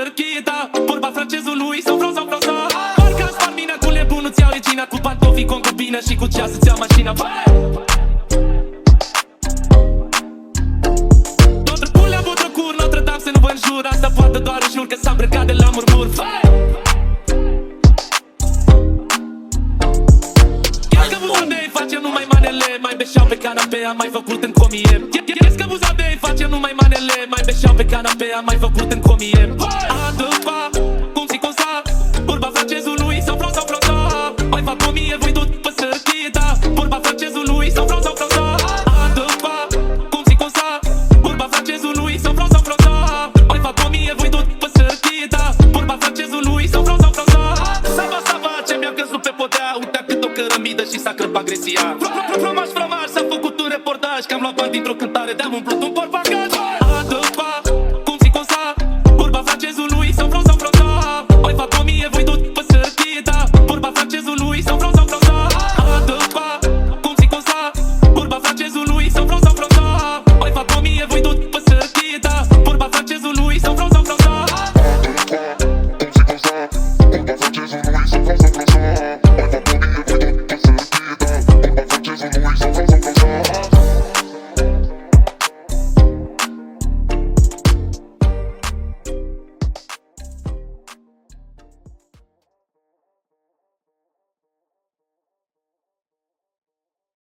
sărchita, vorba francezului sau vreau Parcă spar mina cu nebunul, ți-au regina, cu pantofii, concubină și cu ceas îți iau mașina. Notre-Pulea, Botrăcur, Notre-Dame să nu vă înjur, asta poate doar în jur că s-a îmbrăcat de la murmur. Crezi că buzadei face numai manele, mai beșeau pe canapea, mai făcut în comie. Crezi că buzadei face numai manele, mai beșeau pe canapea, mai făcut în comie. Adăpa, cum si cosa, vorba francezului sau vreau mai fac comie, voi du pe sărchita, vorba francezului sau vreau Adăpa, cum si cosa, vorba francezului sau vreau mai fac comie, voi du pe sărchita, vorba francezului sau vreau Sava, ce mi-a căzut pe podea, uita cât o cărămidă și s-a crăpat gresia. Fromaj, s-a făcut un reportaj, că am luat bani dintr-o cântare, de-am umplut un portbag.